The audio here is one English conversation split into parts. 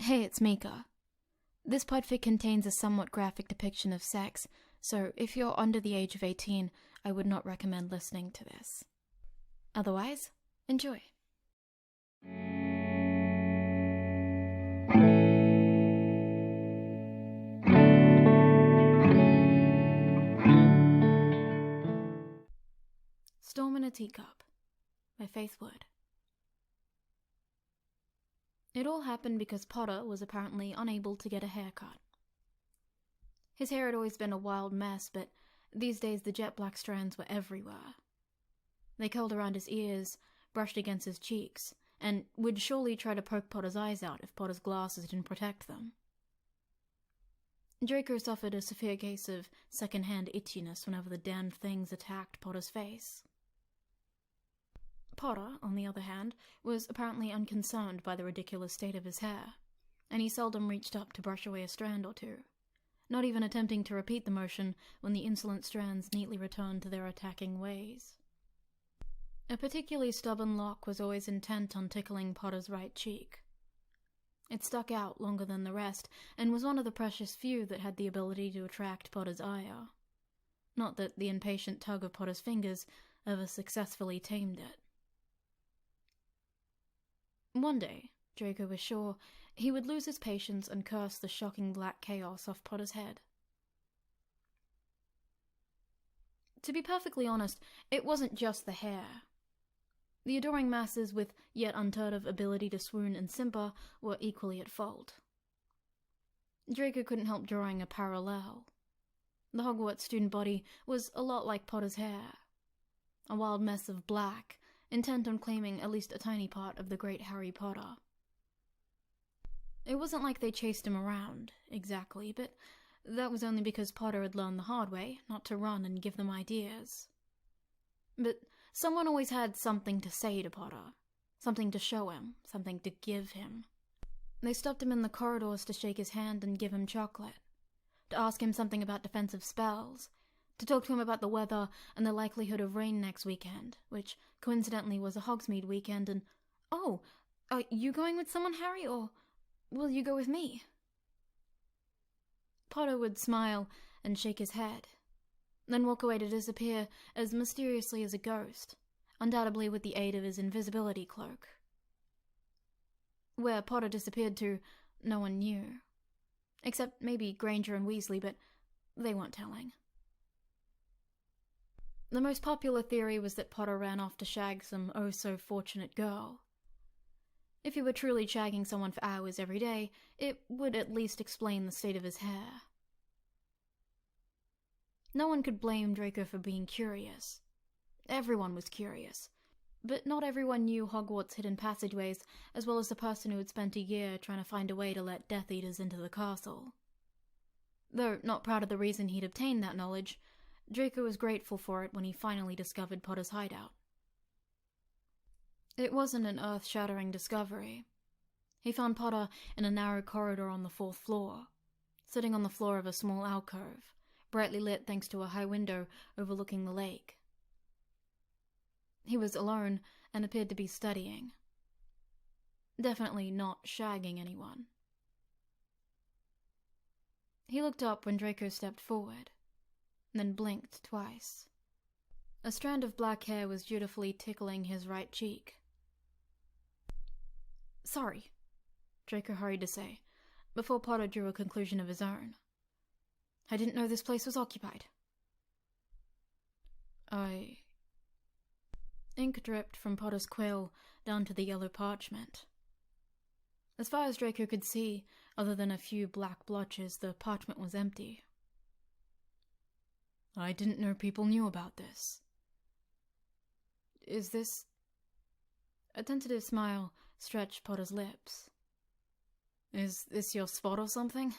Hey, it's Mika. This podfic contains a somewhat graphic depiction of sex, so if you're under the age of 18, I would not recommend listening to this. Otherwise, enjoy. Storm in a Teacup by Faithwood. It all happened because Potter was apparently unable to get a haircut. His hair had always been a wild mess, but these days the jet black strands were everywhere. They curled around his ears, brushed against his cheeks, and would surely try to poke Potter's eyes out if Potter's glasses didn't protect them. Draco suffered a severe case of second-hand itchiness whenever the damned things attacked Potter's face. Potter, on the other hand, was apparently unconcerned by the ridiculous state of his hair, and he seldom reached up to brush away a strand or two, not even attempting to repeat the motion when the insolent strands neatly returned to their attacking ways. A particularly stubborn lock was always intent on tickling Potter's right cheek. It stuck out longer than the rest, and was one of the precious few that had the ability to attract Potter's ire. Not that the impatient tug of Potter's fingers ever successfully tamed it. One day, Draco was sure, he would lose his patience and curse the shocking black chaos off Potter's head. To be perfectly honest, it wasn't just the hair. The adoring masses with yet unheard of ability to swoon and simper were equally at fault. Draco couldn't help drawing a parallel. The Hogwarts student body was a lot like Potter's hair. A wild mess of black, intent on claiming at least a tiny part of the great Harry Potter. It wasn't like they chased him around, exactly, but that was only because Potter had learned the hard way not to run and give them ideas. But someone always had something to say to Potter, something to show him, something to give him. They stopped him in the corridors to shake his hand and give him chocolate, to ask him something about defensive spells, to talk to him about the weather and the likelihood of rain next weekend, which coincidentally was a Hogsmeade weekend, and, "Oh, are you going with someone, Harry, or will you go with me?" Potter would smile and shake his head, then walk away to disappear as mysteriously as a ghost, undoubtedly with the aid of his invisibility cloak. Where Potter disappeared to, no one knew. Except maybe Granger and Weasley, but they weren't telling. The most popular theory was that Potter ran off to shag some oh-so-fortunate girl. If he were truly shagging someone for hours every day, it would at least explain the state of his hair. No one could blame Draco for being curious. Everyone was curious, but not everyone knew Hogwarts' hidden passageways as well as the person who had spent a year trying to find a way to let Death Eaters into the castle. Though not proud of the reason he'd obtained that knowledge, Draco was grateful for it when he finally discovered Potter's hideout. It wasn't an earth-shattering discovery. He found Potter in a narrow corridor on the 4th floor, sitting on the floor of a small alcove, brightly lit thanks to a high window overlooking the lake. He was alone and appeared to be studying. Definitely not shagging anyone. He looked up when Draco stepped forward, then blinked twice. A strand of black hair was dutifully tickling his right cheek. "Sorry," Draco hurried to say, before Potter drew a conclusion of his own. "I didn't know this place was occupied." Ink dripped from Potter's quill down to the yellow parchment. As far as Draco could see, other than a few black blotches, the parchment was empty. "I didn't know people knew about this." "Is this—" A tentative smile stretched Potter's lips. "Is this your spot or something?"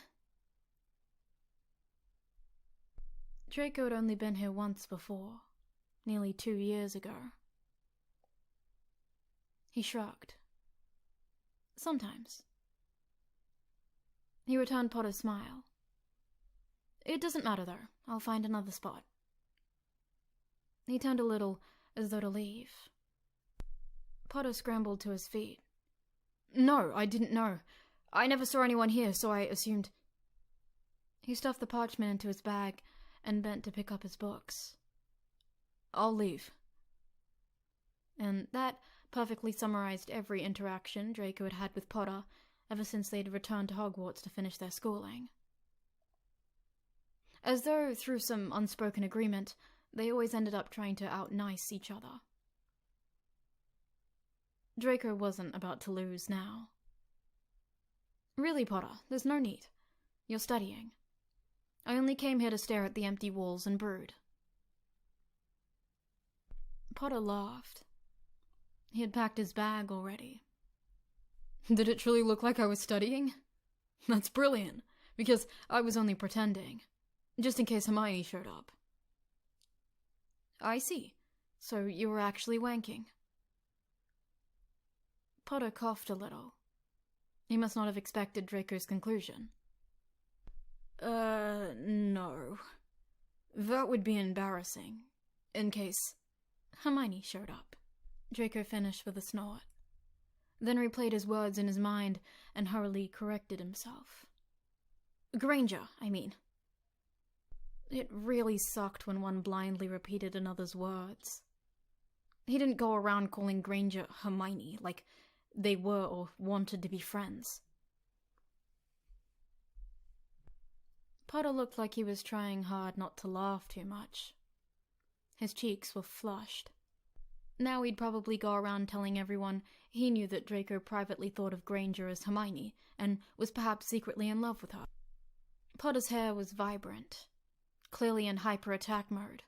Draco had only been here once before, nearly 2 years ago. He shrugged. "Sometimes." He returned Potter's smile. "It doesn't matter, though. I'll find another spot." He turned a little, as though to leave. Potter scrambled to his feet. "No, I didn't know. I never saw anyone here, so I assumed... He stuffed the parchment into his bag and bent to pick up his books. I'll leave. And that perfectly summarized every interaction Draco had had with Potter ever since they'd returned to Hogwarts to finish their schooling. As though, through some unspoken agreement, they always ended up trying to out-nice each other. Draco wasn't about to lose now. Really, Potter, there's no need. You're studying. I only came here to stare at the empty walls and brood. Potter laughed. He had packed his bag already. Did it truly look like I was studying? That's brilliant, because I was only pretending, just in case Hermione showed up. I see. So you were actually wanking. Potter coughed a little. He must not have expected Draco's conclusion. No. That would be embarrassing, in case Hermione showed up. Draco finished with a snort, then replayed his words in his mind and hurriedly corrected himself. Granger, I mean. It really sucked when one blindly repeated another's words. He didn't go around calling Granger Hermione like they were or wanted to be friends. Potter looked like he was trying hard not to laugh too much. His cheeks were flushed. Now he'd probably go around telling everyone he knew that Draco privately thought of Granger as Hermione and was perhaps secretly in love with her. Potter's hair was vibrant, clearly in hyper-attack mode.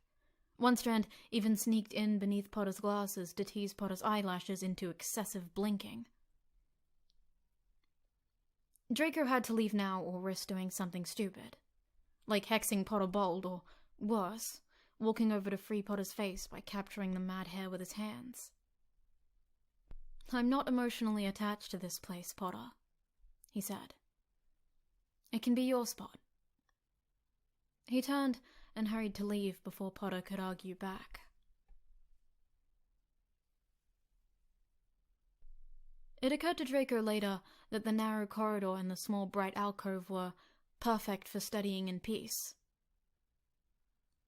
One strand even sneaked in beneath Potter's glasses to tease Potter's eyelashes into excessive blinking. Draco had to leave now or risk doing something stupid, like hexing Potter bald or, worse, walking over to free Potter's face by capturing the mad hair with his hands. I'm not emotionally attached to this place, Potter, he said. It can be your spot. He turned and hurried to leave before Potter could argue back. It occurred to Draco later that the narrow corridor and the small bright alcove were perfect for studying in peace.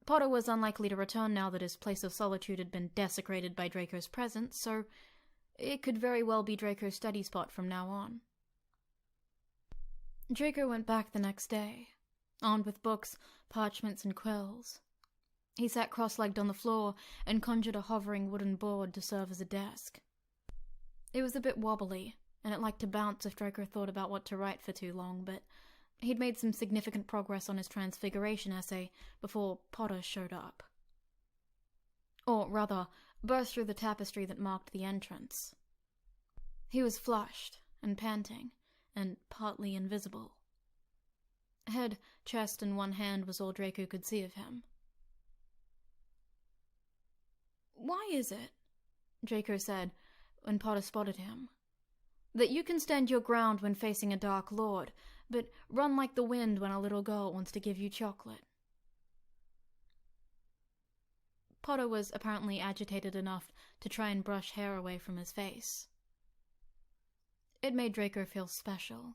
Potter was unlikely to return now that his place of solitude had been desecrated by Draco's presence, so it could very well be Draco's study spot from now on. Draco went back the next day, armed with books, parchments, and quills. He sat cross-legged on the floor and conjured a hovering wooden board to serve as a desk. It was a bit wobbly, and it liked to bounce if Draco thought about what to write for too long, but he'd made some significant progress on his transfiguration essay before Potter showed up. Or, rather, burst through the tapestry that marked the entrance. He was flushed and panting, and partly invisible. Head, chest, and one hand was all Draco could see of him. Why is it, Draco said, when Potter spotted him, that you can stand your ground when facing a dark lord, but run like the wind when a little girl wants to give you chocolate? Potter was apparently agitated enough to try and brush hair away from his face. It made Draco feel special.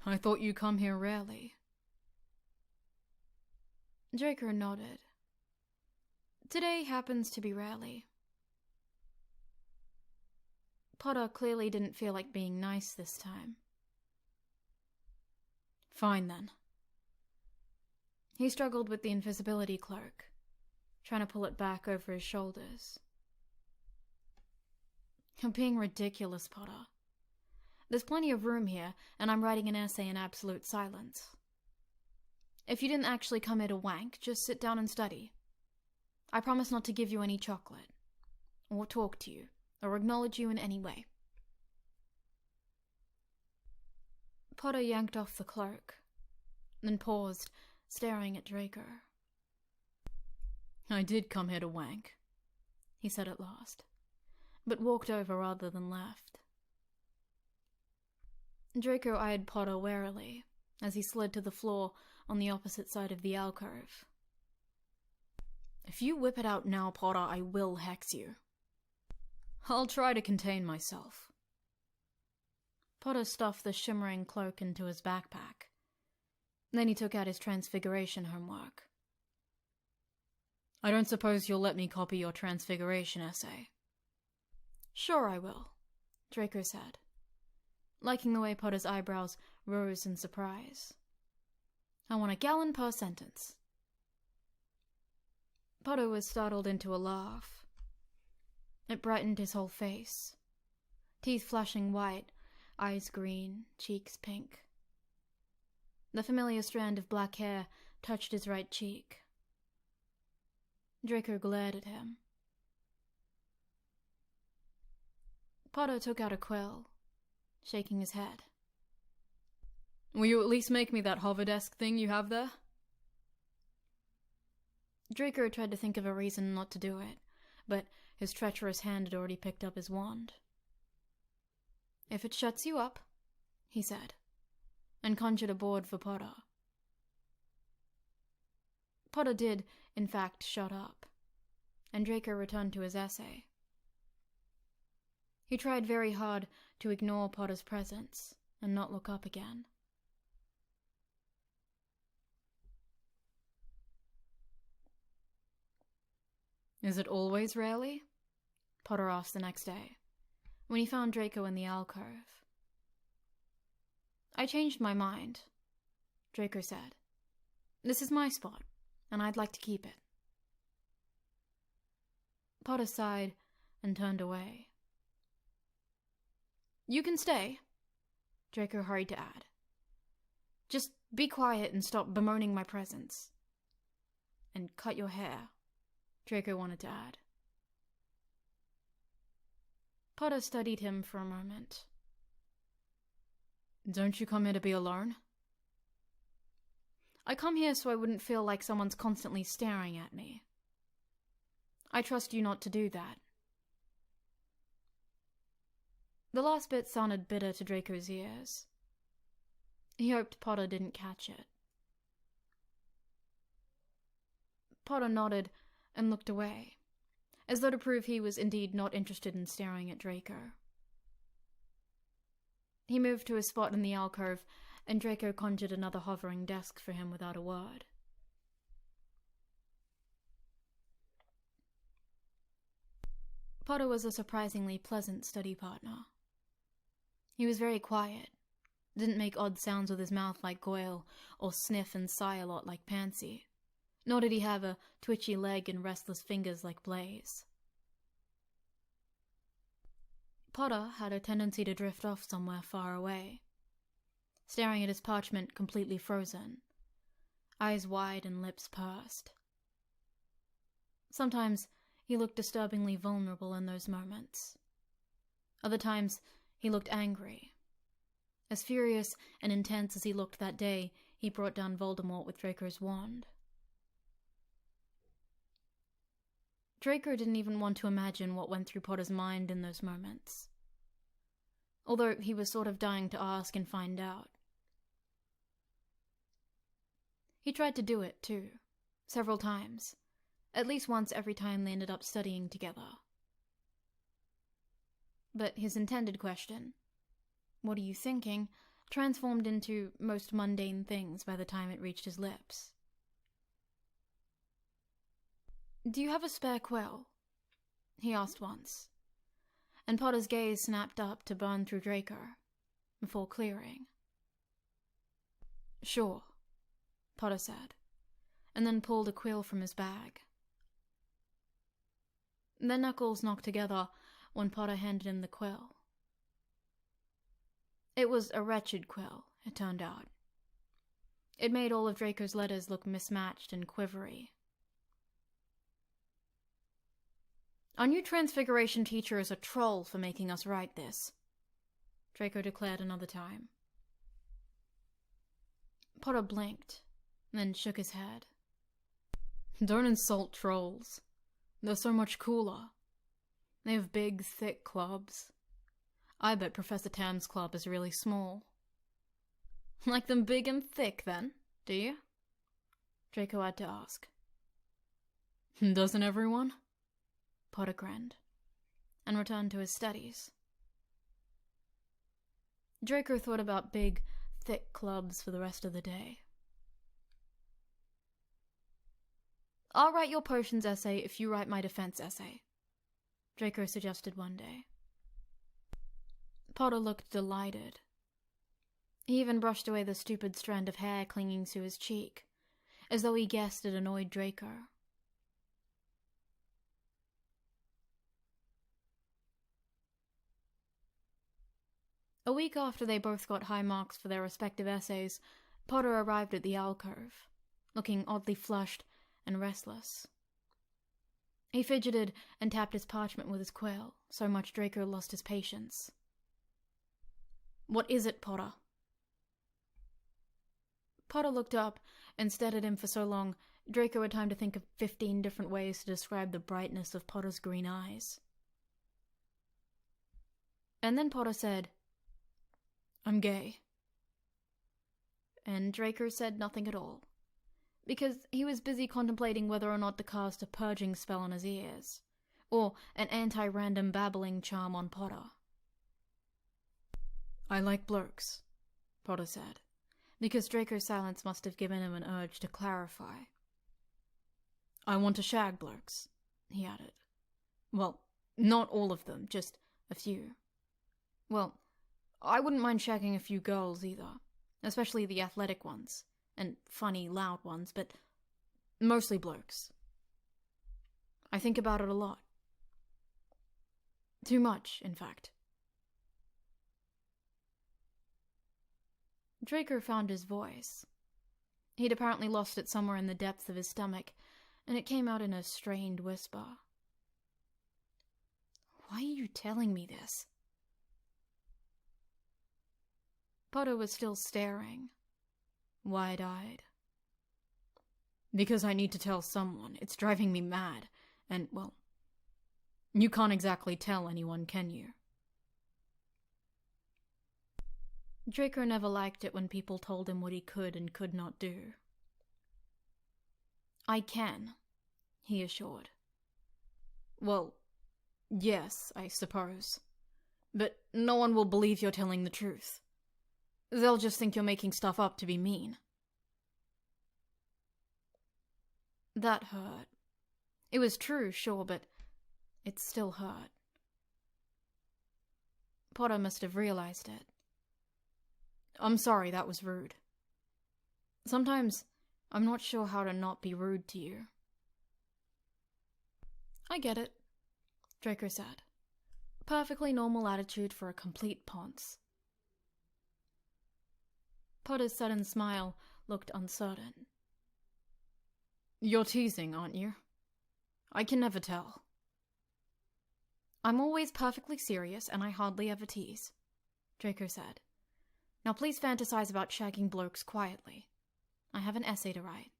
I thought you come here rarely. Draco nodded. Today happens to be rarely. Potter clearly didn't feel like being nice this time. Fine then. He struggled with the invisibility cloak, trying to pull it back over his shoulders. You're being ridiculous, Potter. There's plenty of room here, and I'm writing an essay in absolute silence. If you didn't actually come here to wank, just sit down and study. I promise not to give you any chocolate, or talk to you, or acknowledge you in any way. Potter yanked off the cloak, then paused, staring at Draco. I did come here to wank, he said at last, but walked over rather than left. Draco eyed Potter warily as he slid to the floor on the opposite side of the alcove. If you whip it out now, Potter, I will hex you. I'll try to contain myself. Potter stuffed the shimmering cloak into his backpack. Then he took out his transfiguration homework. I don't suppose you'll let me copy your transfiguration essay? Sure I will, Draco said, liking the way Potter's eyebrows rose in surprise. I want a gallon per sentence. Potter was startled into a laugh. It brightened his whole face. Teeth flashing white, eyes green, cheeks pink. The familiar strand of black hair touched his right cheek. Draco glared at him. Potter took out a quill, shaking his head. Will you at least make me that hover desk thing you have there? Draco tried to think of a reason not to do it, but his treacherous hand had already picked up his wand. If it shuts you up, he said, and conjured a board for Potter. Potter did, in fact, shut up, and Draco returned to his essay. He tried very hard to ignore Potter's presence and not look up again. Is it always rarely? Potter asked the next day, when he found Draco in the alcove. I changed my mind, Draco said. This is my spot, and I'd like to keep it. Potter sighed and turned away. You can stay, Draco hurried to add. Just be quiet and stop bemoaning my presence. And cut your hair, Draco wanted to add. Potter studied him for a moment. Don't you come here to be alone? I come here so I wouldn't feel like someone's constantly staring at me. I trust you not to do that. The last bit sounded bitter to Draco's ears. He hoped Potter didn't catch it. Potter nodded and looked away, as though to prove he was indeed not interested in staring at Draco. He moved to a spot in the alcove, and Draco conjured another hovering desk for him without a word. Potter was a surprisingly pleasant study partner. He was very quiet, didn't make odd sounds with his mouth like Goyle, or sniff and sigh a lot like Pansy, nor did he have a twitchy leg and restless fingers like Blaze. Potter had a tendency to drift off somewhere far away, staring at his parchment completely frozen, eyes wide and lips pursed. Sometimes he looked disturbingly vulnerable in those moments. Other times he looked angry, as furious and intense as he looked that day he brought down Voldemort with Draco's wand. Draco didn't even want to imagine what went through Potter's mind in those moments, although he was sort of dying to ask and find out. He tried to do it, too, several times, at least once every time they ended up studying together. But his intended question, "What are you thinking?" transformed into most mundane things by the time it reached his lips. "Do you have a spare quill?" he asked once, and Potter's gaze snapped up to burn through Draco, before clearing. "Sure," Potter said, and then pulled a quill from his bag. Their knuckles knocked together when Potter handed him the quill. It was a wretched quill, it turned out. It made all of Draco's letters look mismatched and quivery. "Our new transfiguration teacher is a troll for making us write this," Draco declared another time. Potter blinked, then shook his head. "Don't insult trolls. They're so much cooler. They have big, thick clubs. I bet Professor Tam's club is really small." "Like them big and thick, then, do you?" Draco had to ask. "Doesn't everyone?" Potter grinned, and returned to his studies. Draco thought about big, thick clubs for the rest of the day. "I'll write your potions essay if you write my defense essay," Draco suggested one day. Potter looked delighted. He even brushed away the stupid strand of hair clinging to his cheek, as though he guessed it annoyed Draco. A week after they both got high marks for their respective essays, Potter arrived at the alcove, looking oddly flushed and restless. He fidgeted and tapped his parchment with his quill, so much Draco lost his patience. "What is it, Potter?" Potter looked up and stared at him for so long, Draco had time to think of 15 different ways to describe the brightness of Potter's green eyes. And then Potter said, "I'm gay." And Draco said nothing at all, because he was busy contemplating whether or not to cast a purging spell on his ears, or an anti-random babbling charm on Potter. "I like blokes," Potter said, because Draco's silence must have given him an urge to clarify. "I want to shag blokes," he added. "Well, not all of them, just a few. Well, I wouldn't mind shagging a few girls either, especially the athletic ones, and funny, loud ones, but mostly blokes. I think about it a lot. Too much, in fact." Draco found his voice. He'd apparently lost it somewhere in the depths of his stomach, and it came out in a strained whisper. "Why are you telling me this?" Potter was still staring, wide-eyed. "Because I need to tell someone. It's driving me mad. And, well, you can't exactly tell anyone, can you?" Draco never liked it when people told him what he could and could not do. "I can," he assured. "Well, yes, I suppose. But no one will believe you're telling the truth. They'll just think you're making stuff up to be mean." That hurt. It was true, sure, but it still hurt. Potter must have realized it. "I'm sorry, that was rude. Sometimes I'm not sure how to not be rude to you." "I get it," Draco said. Perfectly normal attitude for a complete ponce. Potter's sudden smile looked uncertain. "You're teasing, aren't you? I can never tell." "I'm always perfectly serious, and I hardly ever tease," Draco said. "Now please fantasize about shagging blokes quietly. I have an essay to write."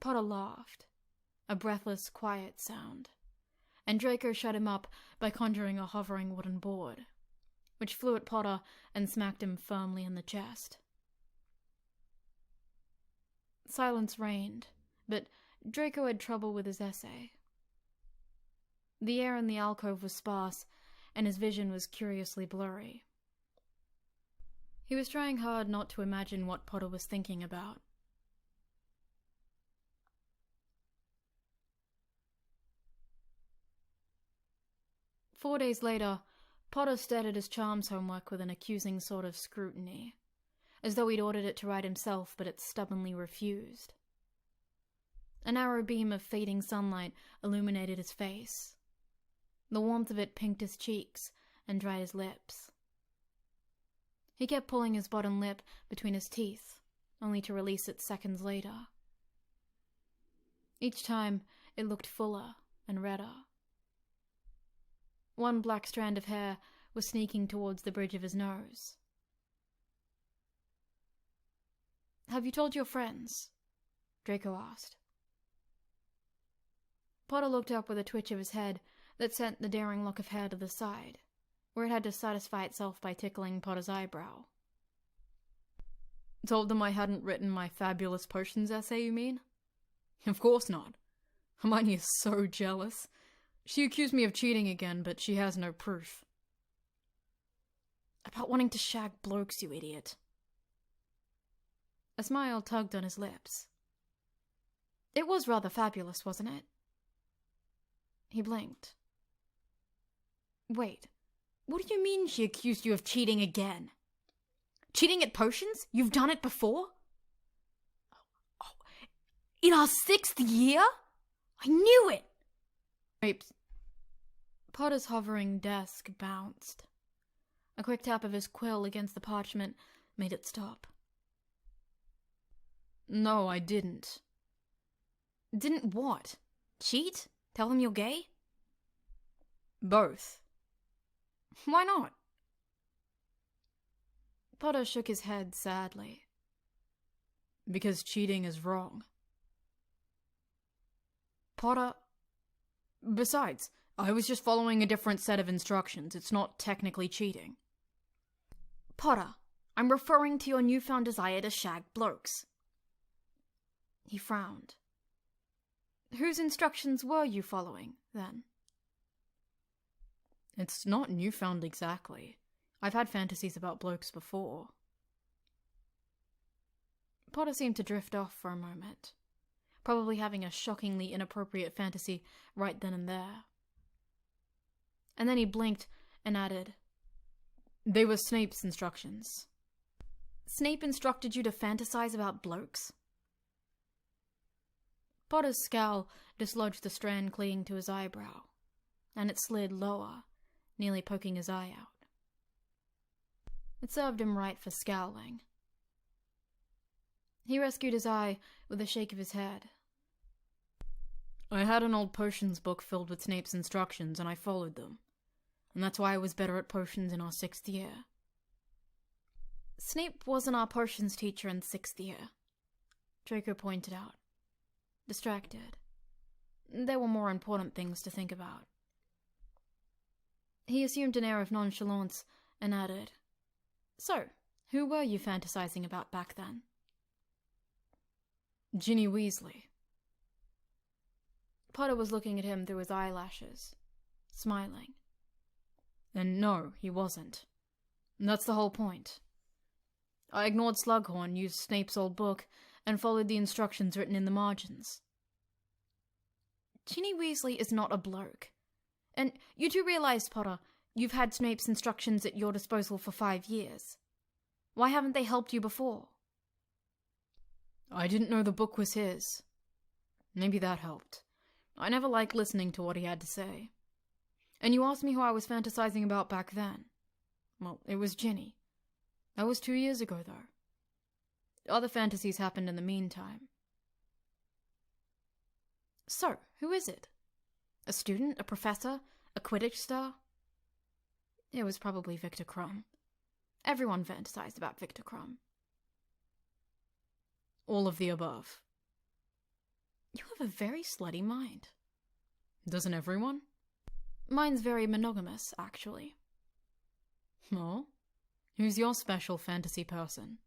Potter laughed, a breathless, quiet sound, and Draco shut him up by conjuring a hovering wooden board, which flew at Potter and smacked him firmly in the chest. Silence reigned, but Draco had trouble with his essay. The air in the alcove was sparse, and his vision was curiously blurry. He was trying hard not to imagine what Potter was thinking about. Four days later, Potter stared at his charms homework with an accusing sort of scrutiny, as though he'd ordered it to write himself, but it stubbornly refused. A narrow beam of fading sunlight illuminated his face. The warmth of it pinked his cheeks and dried his lips. He kept pulling his bottom lip between his teeth, only to release it seconds later. Each time, it looked fuller and redder. One black strand of hair was sneaking towards the bridge of his nose. "Have you told your friends?" Draco asked. Potter looked up with a twitch of his head that sent the daring lock of hair to the side, where it had to satisfy itself by tickling Potter's eyebrow. "Told them I hadn't written my fabulous potions essay, you mean? Of course not. Hermione is so jealous. She accused me of cheating again, but she has no proof. About wanting to shag blokes, you idiot. A smile tugged on his lips. It was rather fabulous, wasn't it? He blinked. Wait, what do you mean she accused you of cheating again? Cheating at potions? You've done it before? Oh, in our 6th year? I knew it! Potter's hovering desk bounced. A quick tap of his quill against the parchment made it stop. No, I didn't. Didn't what? Cheat? Tell them you're gay? Both. Why not? Potter shook his head sadly. Because cheating is wrong. Potter... Besides, I was just following a different set of instructions. It's not technically cheating. Potter, I'm referring to your newfound desire to shag blokes. He frowned. Whose instructions were you following, then? It's not newfound exactly. I've had fantasies about blokes before. Potter seemed to drift off for a moment, probably having a shockingly inappropriate fantasy right then and there. And then he blinked and added, They were Snape's instructions. Snape instructed you to fantasize about blokes? Potter's scowl dislodged the strand clinging to his eyebrow, and it slid lower, nearly poking his eye out. It served him right for scowling. He rescued his eye with a shake of his head. I had an old potions book filled with Snape's instructions, and I followed them. And that's why I was better at potions in our 6th year. Snape wasn't our potions teacher in 6th year, Draco pointed out, distracted. There were more important things to think about. He assumed an air of nonchalance and added, So, who were you fantasizing about back then? Ginny Weasley. Potter was looking at him through his eyelashes, smiling. And no, he wasn't. That's the whole point. I ignored Slughorn, used Snape's old book, and followed the instructions written in the margins. Ginny Weasley is not a bloke. And you do realize, Potter, you've had Snape's instructions at your disposal for 5 years. Why haven't they helped you before? I didn't know the book was his. Maybe that helped. I never liked listening to what he had to say. And you asked me who I was fantasizing about back then. Well, it was Ginny. That was 2 years ago, though. Other fantasies happened in the meantime. So, who is it? A student? A professor? A Quidditch star? It was probably Victor Crumb. Everyone fantasized about Victor Crumb. All of the above. You have a very slutty mind. Doesn't everyone? Mine's very monogamous, actually. Oh? Who's your special fantasy person?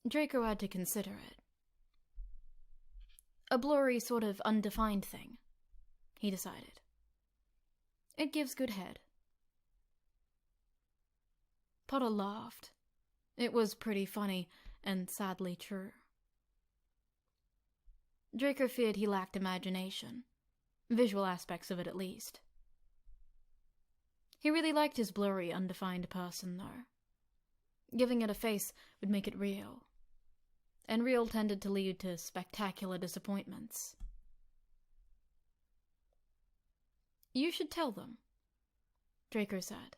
Draco had to consider it. A blurry, sort of undefined thing, he decided. It gives good head. Potter laughed. It was pretty funny, and sadly true. Draco feared he lacked imagination. Visual aspects of it, at least. He really liked his blurry, undefined person, though. Giving it a face would make it real. And real tended to lead to spectacular disappointments. You should tell them, Draco said.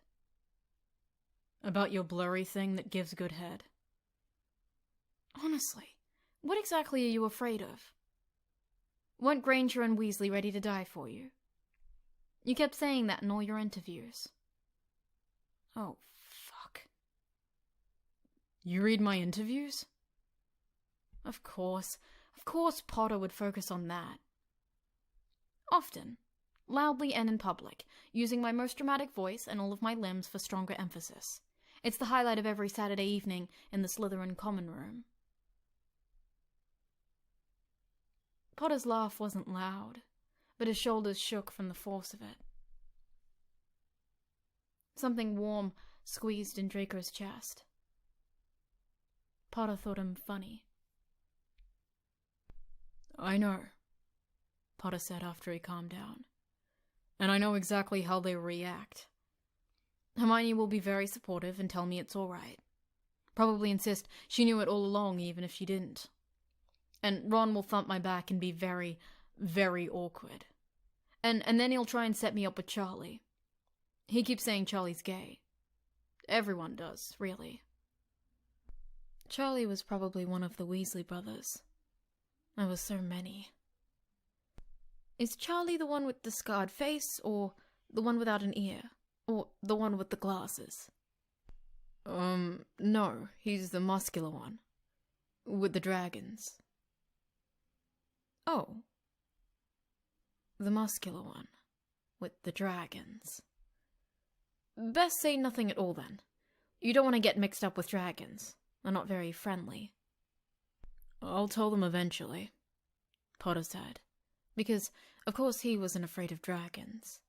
About your blurry thing that gives good head? Honestly, what exactly are you afraid of? Weren't Granger and Weasley ready to die for you? You kept saying that in all your interviews. Oh, fuck. You read my interviews? Of course Potter would focus on that. Often, loudly and in public, using my most dramatic voice and all of my limbs for stronger emphasis. It's the highlight of every Saturday evening in the Slytherin common room. Potter's laugh wasn't loud, but his shoulders shook from the force of it. Something warm squeezed in Draco's chest. Potter thought him funny. "I know," Potter said after he calmed down. "And I know exactly how they react. Hermione will be very supportive and tell me it's alright. Probably insist she knew it all along even if she didn't. And Ron will thump my back and be very, very awkward. And then he'll try and set me up with Charlie. He keeps saying Charlie's gay. Everyone does, really." Charlie was probably one of the Weasley brothers. There were so many. Is Charlie the one with the scarred face, or the one without an ear, or the one with the glasses? No, he's the muscular one. With the dragons. Oh. The muscular one. With the dragons. Best say nothing at all, then. You don't want to get mixed up with dragons. They're not very friendly. "I'll tell them eventually," Potter said, because, of course, he wasn't afraid of dragons.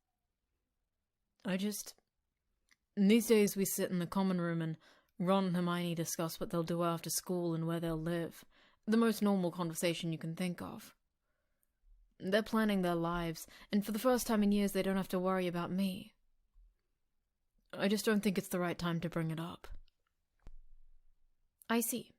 These days we sit in the common room and Ron and Hermione discuss what they'll do after school and where they'll live. The most normal conversation you can think of. They're planning their lives, and for the first time in years they don't have to worry about me. I just don't think it's the right time to bring it up. I see.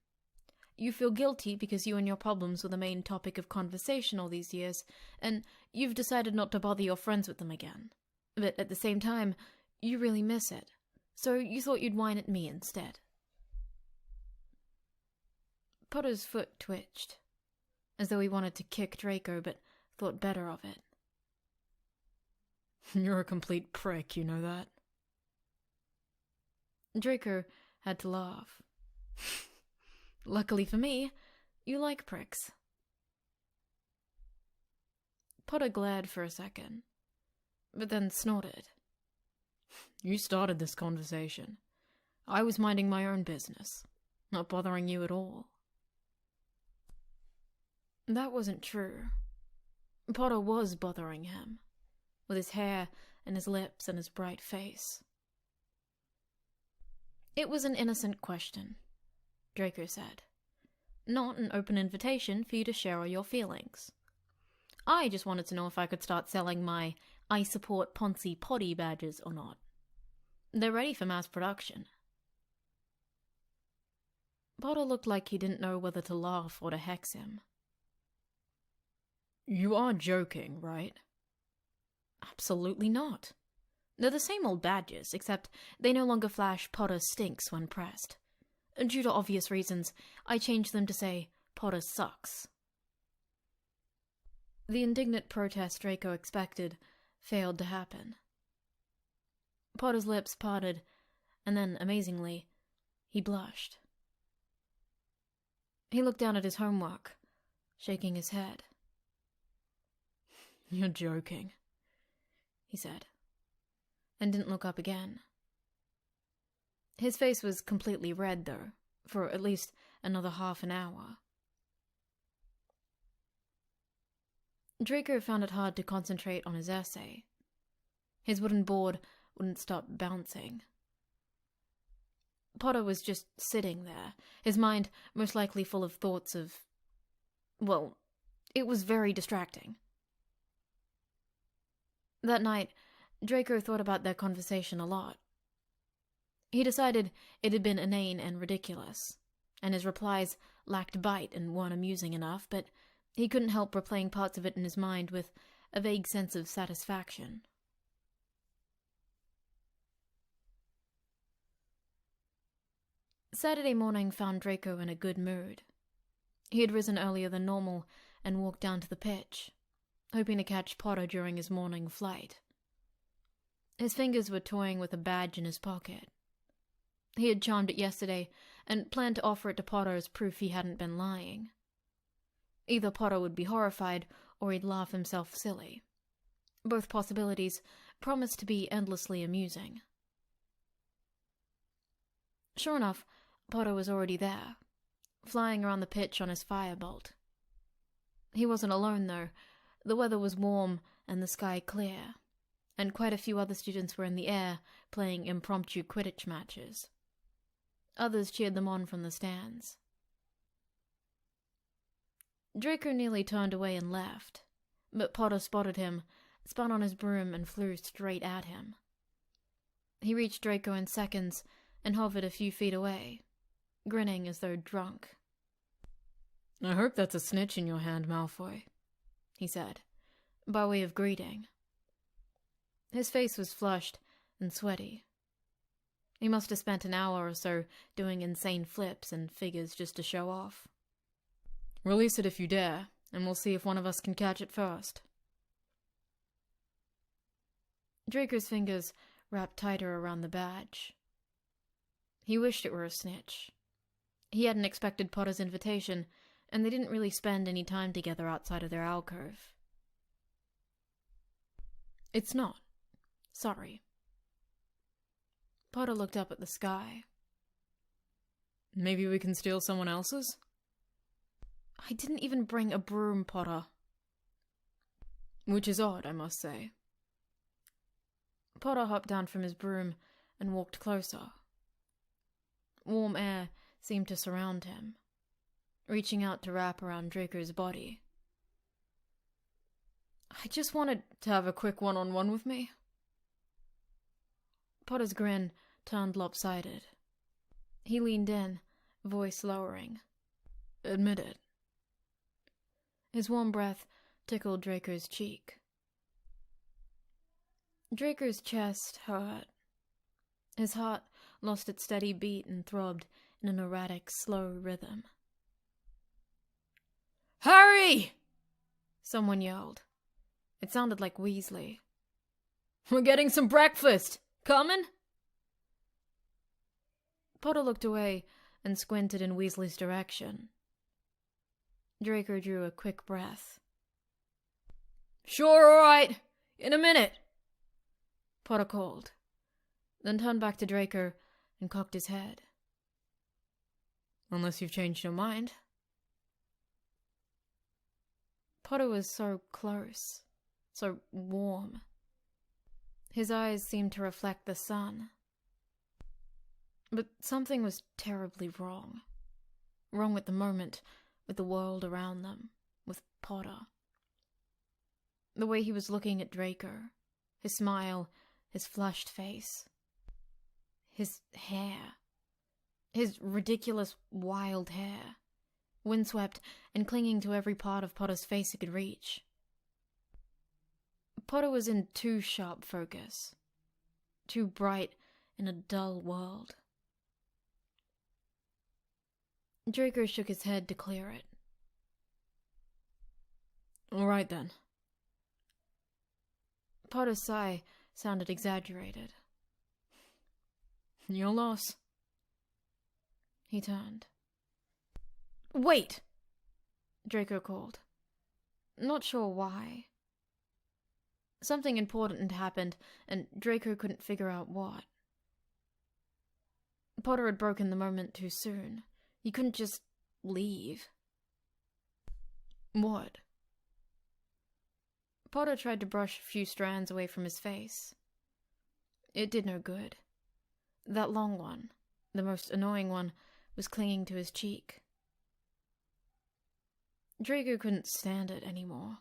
You feel guilty because you and your problems were the main topic of conversation all these years, and you've decided not to bother your friends with them again. But at the same time, you really miss it, so you thought you'd whine at me instead. Potter's foot twitched, as though he wanted to kick Draco, but thought better of it. "You're a complete prick, you know that?" Draco had to laugh. Luckily for me, you like pricks. Potter glared for a second, but then snorted. "You started this conversation. I was minding my own business, not bothering you at all." That wasn't true. Potter was bothering him, with his hair and his lips and his bright face. It was an innocent question, Draco said. Not an open invitation for you to share all your feelings. I just wanted to know if I could start selling my I support Ponzi Poddy badges or not. They're ready for mass production. Potter looked like he didn't know whether to laugh or to hex him. "You are joking, right?" Absolutely not. They're the same old badges, except they no longer flash Potter stinks when pressed. Due to obvious reasons, I changed them to say Potter sucks. The indignant protest Draco expected failed to happen. Potter's lips parted, and then, amazingly, he blushed. He looked down at his homework, shaking his head. "You're joking," he said, and didn't look up again. His face was completely red, though, for at least another half an hour. Draco found it hard to concentrate on his essay. His wooden board wouldn't stop bouncing. Potter was just sitting there, his mind most likely full of thoughts of... well, it was very distracting. That night, Draco thought about their conversation a lot. He decided it had been inane and ridiculous, and his replies lacked bite and weren't amusing enough, but he couldn't help replaying parts of it in his mind with a vague sense of satisfaction. Saturday morning found Draco in a good mood. He had risen earlier than normal and walked down to the pitch, hoping to catch Potter during his morning flight. His fingers were toying with a badge in his pocket. He had charmed it yesterday and planned to offer it to Potter as proof he hadn't been lying. Either Potter would be horrified or he'd laugh himself silly. Both possibilities promised to be endlessly amusing. Sure enough, Potter was already there, flying around the pitch on his firebolt. He wasn't alone, though. The weather was warm and the sky clear, and quite a few other students were in the air playing impromptu Quidditch matches. Others cheered them on from the stands. Draco nearly turned away and left, but Potter spotted him, spun on his broom, and flew straight at him. He reached Draco in seconds and hovered a few feet away, grinning as though drunk. "I hope that's a snitch in your hand, Malfoy," he said, by way of greeting. His face was flushed and sweaty. He must have spent an hour or so doing insane flips and figures just to show off. "Release it if you dare, and we'll see if one of us can catch it first." Draco's fingers wrapped tighter around the badge. He wished it were a snitch. He hadn't expected Potter's invitation, and they didn't really spend any time together outside of their alcove. "It's not. Sorry." Potter looked up at the sky. "Maybe we can steal someone else's?" "I didn't even bring a broom, Potter." Which is odd, I must say. Potter hopped down from his broom and walked closer. Warm air seemed to surround him, reaching out to wrap around Draco's body. "I just wanted to have a quick one-on-one with me." Potter's grin turned lopsided. He leaned in, voice lowering. "Admit it." His warm breath tickled Draco's cheek. Draco's chest hurt. His heart lost its steady beat and throbbed in an erratic, slow rhythm. "Hurry!" Someone yelled. It sounded like Weasley. "We're getting some breakfast! Coming?" Potter looked away and squinted in Weasley's direction. Draco drew a quick breath. "Sure, all right. In a minute," Potter called, then turned back to Draco and cocked his head. "Unless you've changed your mind." Potter was so close, so warm. His eyes seemed to reflect the sun. But something was terribly wrong. Wrong with the moment, with the world around them, with Potter. The way he was looking at Draco, his smile, his flushed face. His hair. His ridiculous, wild hair. Windswept and clinging to every part of Potter's face it could reach. Potter was in too sharp focus. Too bright in a dull world. Draco shook his head to clear it. "All right, then." Potter's sigh sounded exaggerated. "Your loss." He turned. "Wait!" Draco called. Not sure why. Something important had happened, and Draco couldn't figure out what. Potter had broken the moment too soon. He couldn't just leave. "What?" Potter tried to brush a few strands away from his face. It did no good. That long one, the most annoying one, was clinging to his cheek. Draco couldn't stand it anymore.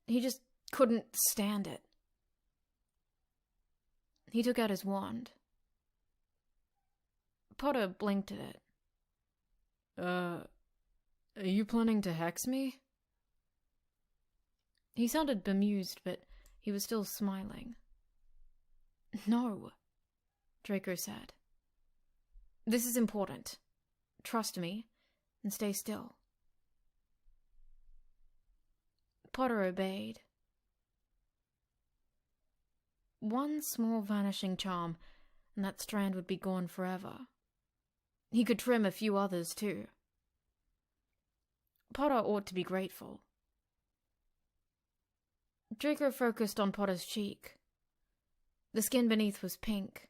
He just couldn't stand it. He took out his wand. Potter blinked at it. Are you planning to hex me?" He sounded bemused, but he was still smiling. "No," Draco said. "This is important. Trust me, and stay still." Potter obeyed. One small vanishing charm, and that strand would be gone forever. He could trim a few others, too. Potter ought to be grateful. Draco focused on Potter's cheek. The skin beneath was pink.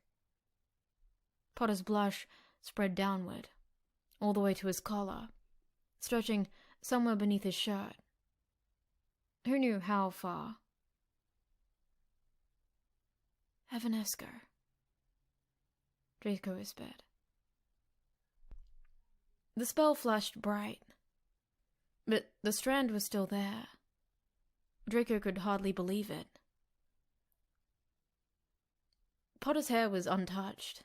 Potter's blush spread downward, all the way to his collar, stretching somewhere beneath his shirt. Who knew how far? Evanesco, Draco whispered. The spell flashed bright, but the strand was still there. Draco could hardly believe it. Potter's hair was untouched.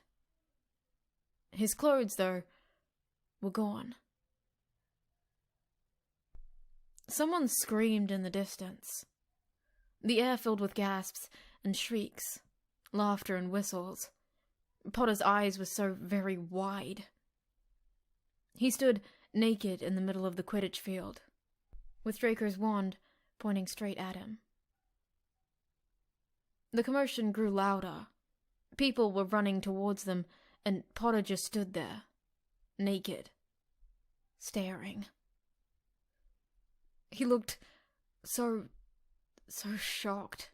His clothes, though, were gone. Someone screamed in the distance. The air filled with gasps and shrieks, laughter and whistles. Potter's eyes were so very wide. He stood naked in the middle of the Quidditch field, with Draco's wand pointing straight at him. The commotion grew louder. People were running towards them, and Potter just stood there, naked, staring. He looked so shocked.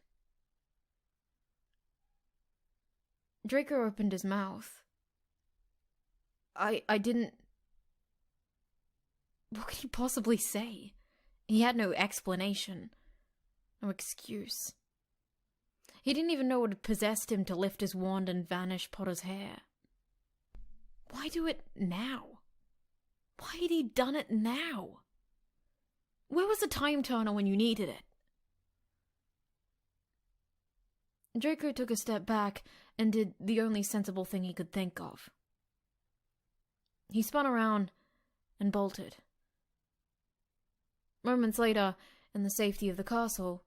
Draco opened his mouth. I didn't... What could he possibly say? He had no explanation, no excuse. He didn't even know what had possessed him to lift his wand and vanish Potter's hair. Why do it now? Why had he done it now? Where was the time turner when you needed it? Draco took a step back and did the only sensible thing he could think of. He spun around and bolted. Moments later, in the safety of the castle,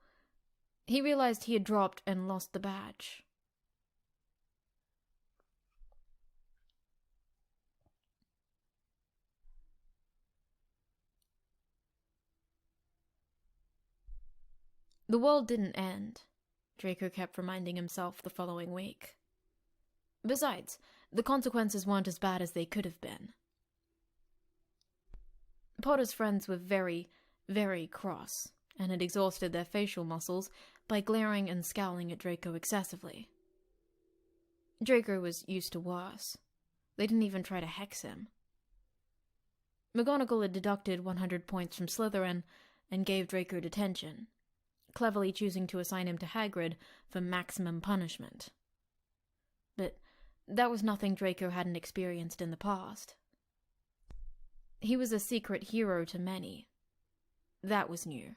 he realized he had dropped and lost the badge. The world didn't end, Draco kept reminding himself the following week. Besides, the consequences weren't as bad as they could have been. Potter's friends were very, very cross, and had exhausted their facial muscles by glaring and scowling at Draco excessively. Draco was used to worse. They didn't even try to hex him. McGonagall had deducted 100 points from Slytherin and gave Draco detention, cleverly choosing to assign him to Hagrid for maximum punishment. But that was nothing Draco hadn't experienced in the past. He was a secret hero to many. That was new.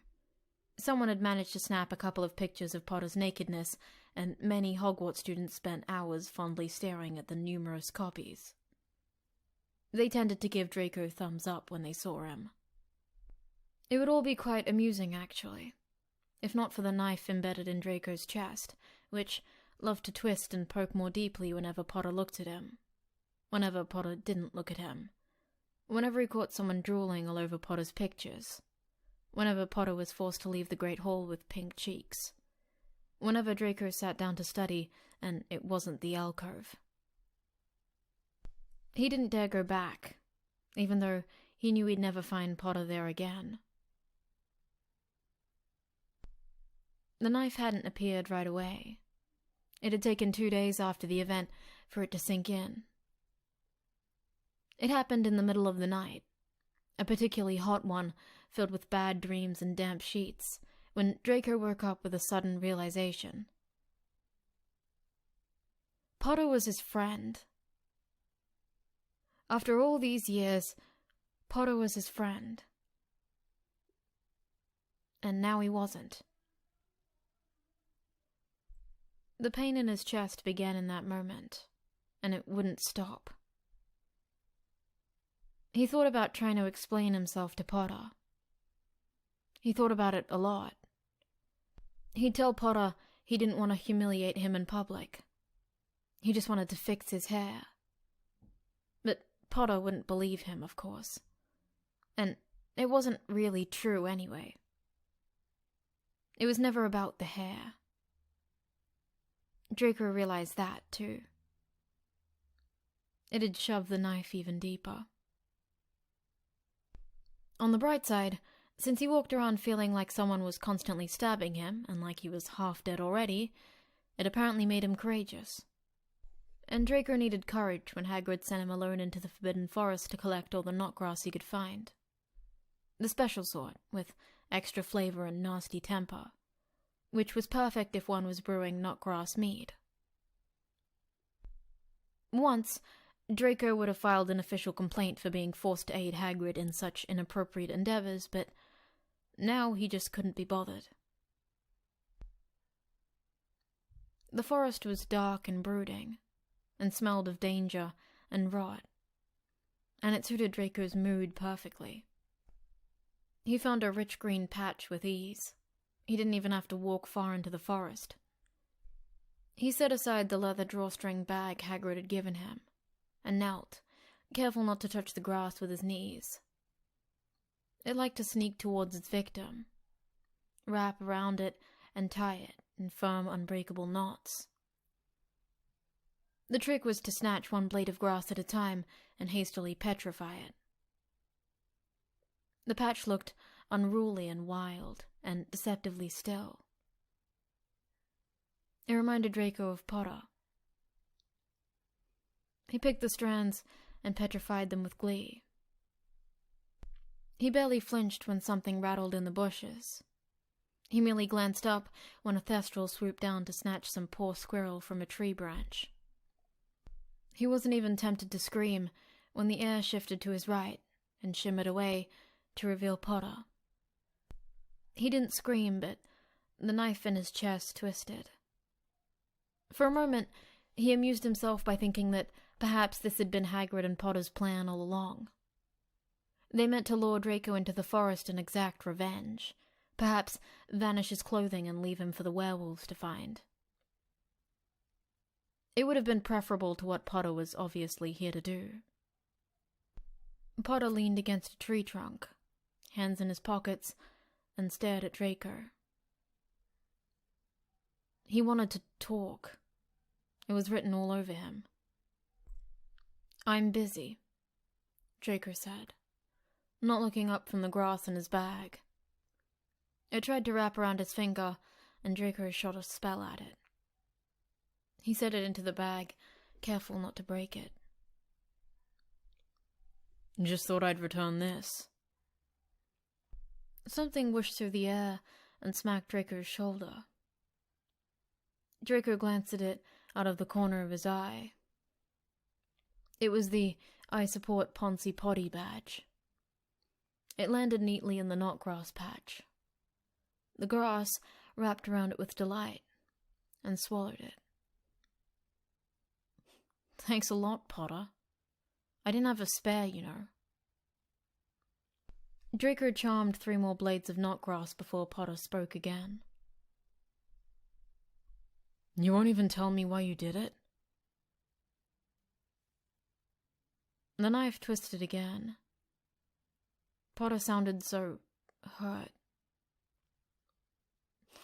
Someone had managed to snap a couple of pictures of Potter's nakedness, and many Hogwarts students spent hours fondly staring at the numerous copies. They tended to give Draco thumbs up when they saw him. It would all be quite amusing, actually, if not for the knife embedded in Draco's chest, which loved to twist and poke more deeply whenever Potter looked at him, whenever Potter didn't look at him, whenever he caught someone drooling all over Potter's pictures, whenever Potter was forced to leave the Great Hall with pink cheeks, whenever Draco sat down to study and it wasn't the alcove. He didn't dare go back, even though he knew he'd never find Potter there again. The knife hadn't appeared right away. It had taken 2 days after the event for it to sink in. It happened in the middle of the night, a particularly hot one filled with bad dreams and damp sheets, when Draco woke up with a sudden realization. Potter was his friend. After all these years, Potter was his friend. And now he wasn't. The pain in his chest began in that moment, and it wouldn't stop. He thought about trying to explain himself to Potter. He thought about it a lot. He'd tell Potter he didn't want to humiliate him in public. He just wanted to fix his hair. But Potter wouldn't believe him, of course. And it wasn't really true anyway. It was never about the hair. Draco realized that, too. It had shoved the knife even deeper. On the bright side, since he walked around feeling like someone was constantly stabbing him, and like he was half dead already, it apparently made him courageous. And Draco needed courage when Hagrid sent him alone into the Forbidden Forest to collect all the knotgrass he could find. The special sort, with extra flavor and nasty temper, which was perfect if one was brewing knotgrass mead. Once, Draco would have filed an official complaint for being forced to aid Hagrid in such inappropriate endeavors, but now he just couldn't be bothered. The forest was dark and brooding, and smelled of danger and rot, and it suited Draco's mood perfectly. He found a rich green patch with ease. He didn't even have to walk far into the forest. He set aside the leather drawstring bag Hagrid had given him, and knelt, careful not to touch the grass with his knees. It liked to sneak towards its victim, wrap around it, and tie it in firm, unbreakable knots. The trick was to snatch one blade of grass at a time and hastily petrify it. The patch looked unruly and wild, and deceptively still. It reminded Draco of Potter. He picked the strands and petrified them with glee. He barely flinched when something rattled in the bushes. He merely glanced up when a thestral swooped down to snatch some poor squirrel from a tree branch. He wasn't even tempted to scream when the air shifted to his right and shimmered away to reveal Potter. He didn't scream, but the knife in his chest twisted. For a moment, he amused himself by thinking that perhaps this had been Hagrid and Potter's plan all along. They meant to lure Draco into the forest and exact revenge, perhaps vanish his clothing and leave him for the werewolves to find. It would have been preferable to what Potter was obviously here to do. Potter leaned against a tree trunk, hands in his pockets, and stared at Draco. He wanted to talk. It was written all over him. "I'm busy," Draco said, not looking up from the grass in his bag. It tried to wrap around his finger, and Draco shot a spell at it. He set it into the bag, careful not to break it. "Just thought I'd return this." Something whooshed through the air and smacked Draco's shoulder. Draco glanced at it out of the corner of his eye. It was the "I support Poncy Potty" badge. It landed neatly in the knotgrass patch. The grass wrapped around it with delight and swallowed it. "Thanks a lot, Potter. I didn't have a spare, you know." Draco charmed 3 more blades of knotgrass before Potter spoke again. "You won't even tell me why you did it?" The knife twisted again. Potter sounded so hurt.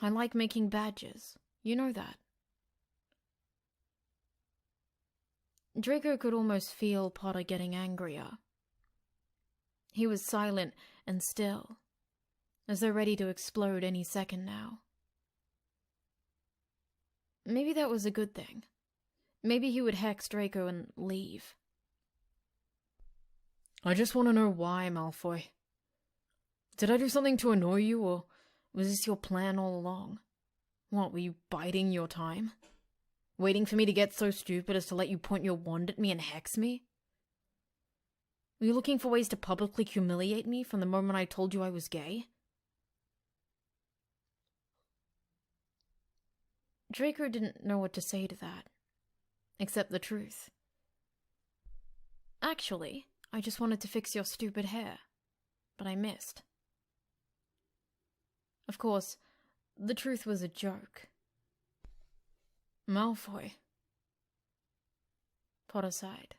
"I like making badges. You know that." Draco could almost feel Potter getting angrier. He was silent and still, as though ready to explode any second now. Maybe that was a good thing. Maybe he would hex Draco and leave. "I just want to know why, Malfoy. Did I do something to annoy you, or was this your plan all along? What, were you biding your time? Waiting for me to get so stupid as to let you point your wand at me and hex me? Were you looking for ways to publicly humiliate me from the moment I told you I was gay?" Draco didn't know what to say to that, except the truth. "Actually, I just wanted to fix your stupid hair, but I missed." Of course, the truth was a joke. "Malfoy," Potter sighed.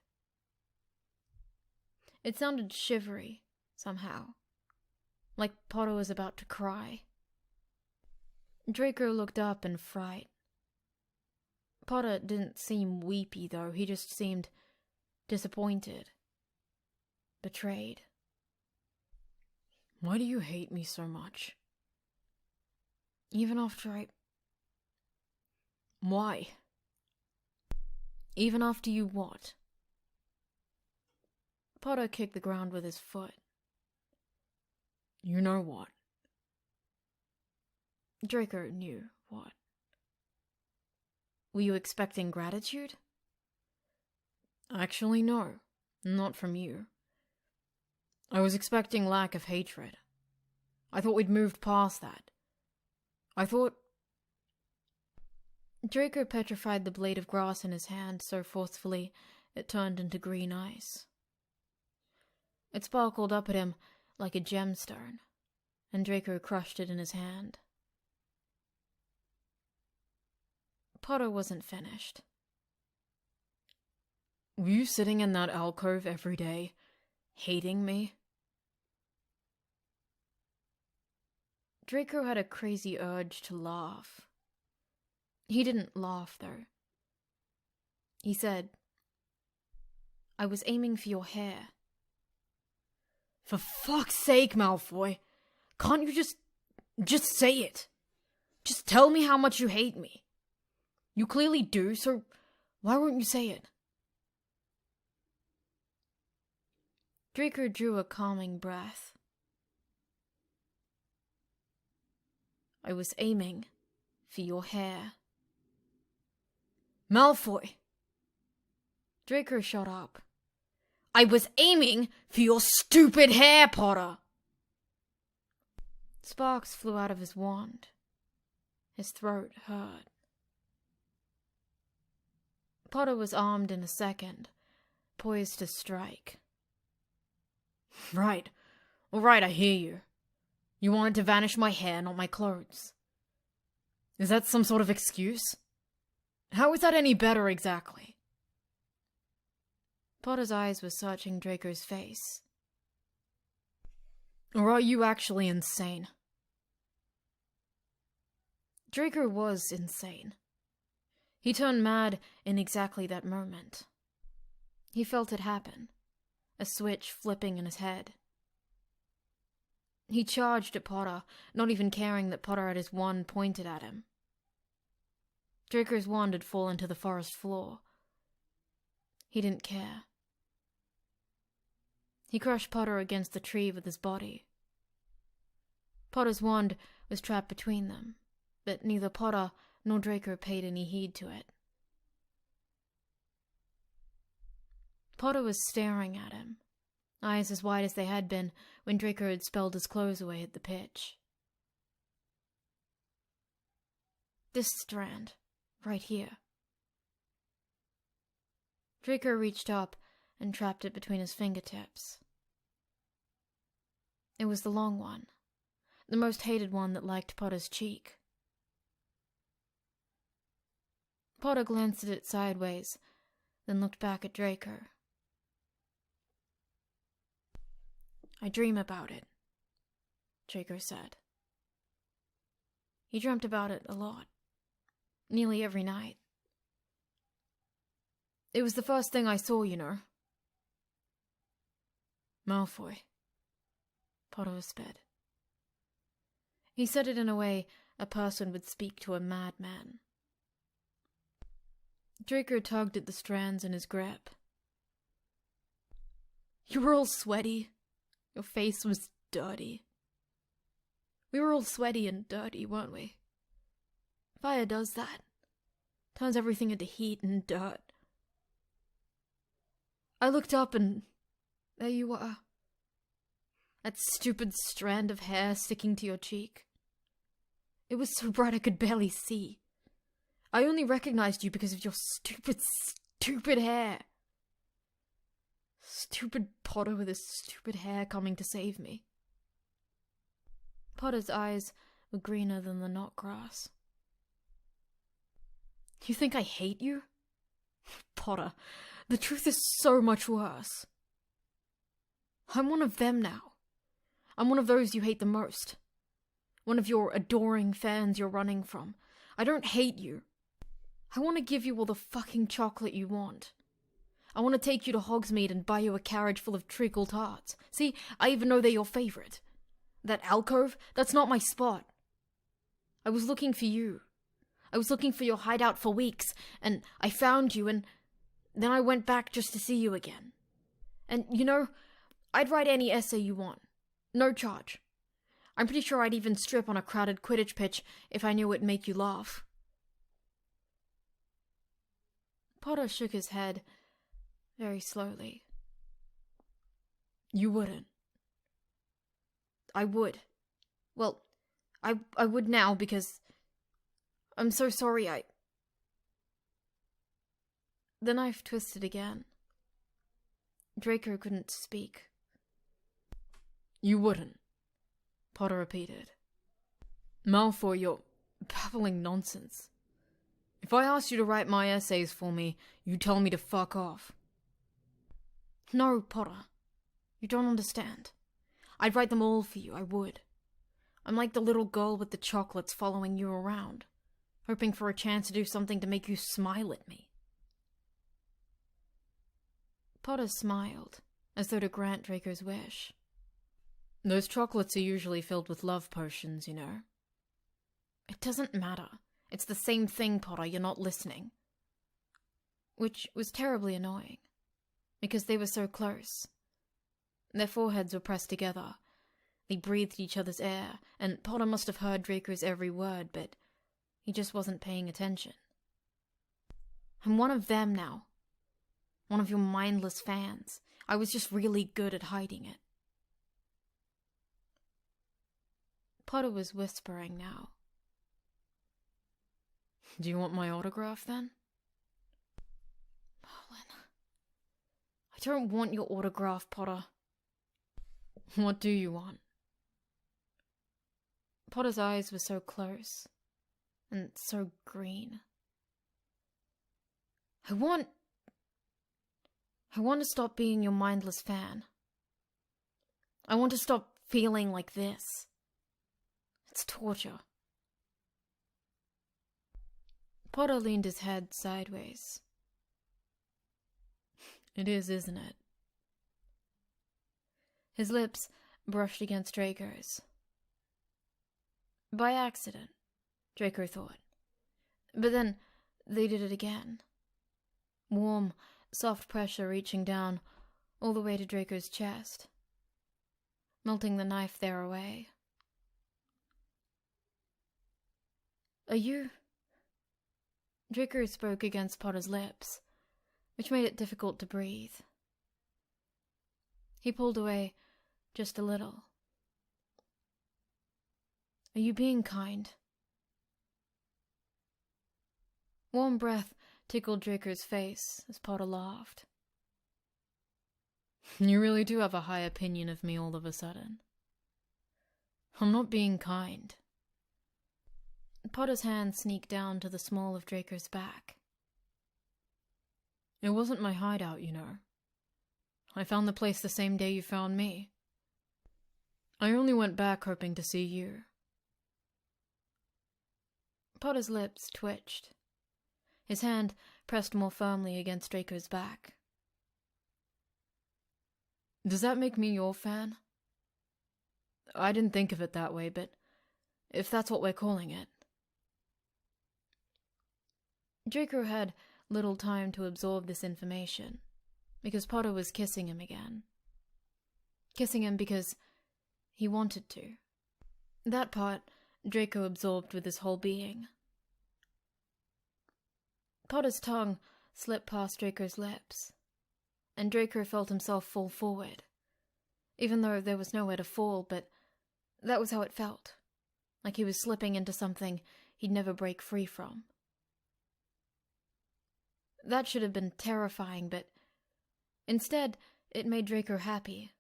It sounded shivery, somehow, like Potter was about to cry. Draco looked up in fright. Potter didn't seem weepy, though. He just seemed disappointed, betrayed. "Why do you hate me so much? Even after I... Why? Even after you what?" Potter kicked the ground with his foot. "You know what?" Draco knew what. "Were you expecting gratitude?" Actually, no. Not from you. I was expecting lack of hatred. I thought we'd moved past that. I thought... Draco petrified the blade of grass in his hand so forcefully it turned into green ice. It sparkled up at him like a gemstone, and Draco crushed it in his hand. Potter wasn't finished. Were you sitting in that alcove every day, hating me? Draco had a crazy urge to laugh. He didn't laugh, though. He said, "I was aiming for your hair." For fuck's sake, Malfoy! Can't you just say it? Just tell me how much you hate me. You clearly do, so why won't you say it? Draco drew a calming breath. "I was aiming for your hair." Malfoy! Draco shot up. I was aiming for your stupid hair, Potter! Sparks flew out of his wand. His throat hurt. Potter was armed in a second, poised to strike. Right. All right, I hear you. You wanted to vanish my hair, not my clothes. Is that some sort of excuse? How is that any better exactly? Potter's eyes were searching Draco's face. Or are you actually insane? Draco was insane. He turned mad in exactly that moment. He felt it happen, a switch flipping in his head. He charged at Potter, not even caring that Potter had his wand pointed at him. Draco's wand had fallen to the forest floor. He didn't care. He crushed Potter against the tree with his body. Potter's wand was trapped between them, but neither Potter nor Draco paid any heed to it. Potter was staring at him, eyes as wide as they had been when Draco had spelled his clothes away at the pitch. "This strand, right here." Draco reached up and trapped it between his fingertips. It was the long one, the most hated one that liked Potter's cheek. Potter glanced at it sideways, then looked back at Draco. "I dream about it," Draco said. He dreamt about it a lot, nearly every night. "It was the first thing I saw, you know." Malfoy, Potter whispered. He said it in a way a person would speak to a madman. Draco tugged at the strands in his grip. "You were all sweaty. Your face was dirty. We were all sweaty and dirty, weren't we? Fire does that. Turns everything into heat and dirt. I looked up and there you were. That stupid strand of hair sticking to your cheek. It was so bright I could barely see. I only recognized you because of your stupid hair. Stupid Potter with his stupid hair coming to save me." Potter's eyes were greener than the knot grass. "You think I hate you? Potter, the truth is so much worse. I'm one of them now. I'm one of those you hate the most. One of your adoring fans you're running from. I don't hate you. I want to give you all the fucking chocolate you want. I want to take you to Hogsmeade and buy you a carriage full of treacle tarts. See, I even know they're your favorite. That alcove, that's not my spot. I was looking for you. I was looking for your hideout for weeks, and I found you, and then I went back just to see you again. And, you know, I'd write any essay you want. No charge. I'm pretty sure I'd even strip on a crowded Quidditch pitch if I knew it'd make you laugh." Potter shook his head, very slowly. You wouldn't. I would. Well, I would now because I'm so sorry The knife twisted again. Draco couldn't speak. You wouldn't, Potter repeated. Malfoy, you're babbling nonsense. If I asked you to write my essays for me, you'd tell me to fuck off. No, Potter. You don't understand. I'd write them all for you, I would. I'm like the little girl with the chocolates following you around, hoping for a chance to do something to make you smile at me. Potter smiled, as though to grant Draco's wish. Those chocolates are usually filled with love potions, you know. It doesn't matter. It's the same thing, Potter, you're not listening. Which was terribly annoying, because they were so close. Their foreheads were pressed together. They breathed each other's air, and Potter must have heard Draco's every word, but he just wasn't paying attention. I'm one of them now. One of your mindless fans. I was just really good at hiding it. Potter was whispering now. Do you want my autograph, then? Merlin. I don't want your autograph, Potter. What do you want? Potter's eyes were so close, and so green. I want to stop being your mindless fan. I want to stop feeling like this. It's torture. Potter leaned his head sideways. It is, isn't it? His lips brushed against Draco's. By accident, Draco thought. But then they did it again. Warm, soft pressure reaching down all the way to Draco's chest, melting the knife there away. Are you... Draco spoke against Potter's lips, which made it difficult to breathe. He pulled away just a little. Are you being kind? Warm breath tickled Draco's face as Potter laughed. You really do have a high opinion of me all of a sudden. I'm not being kind. Potter's hand sneaked down to the small of Draco's back. It wasn't my hideout, you know. I found the place the same day you found me. I only went back hoping to see you. Potter's lips twitched. His hand pressed more firmly against Draco's back. Does that make me your fan? I didn't think of it that way, but if that's what we're calling it. Draco had little time to absorb this information, because Potter was kissing him again. Kissing him because he wanted to. That part Draco absorbed with his whole being. Potter's tongue slipped past Draco's lips, and Draco felt himself fall forward, even though there was nowhere to fall, but that was how it felt, like he was slipping into something he'd never break free from. That should have been terrifying, but instead it made Draco happy.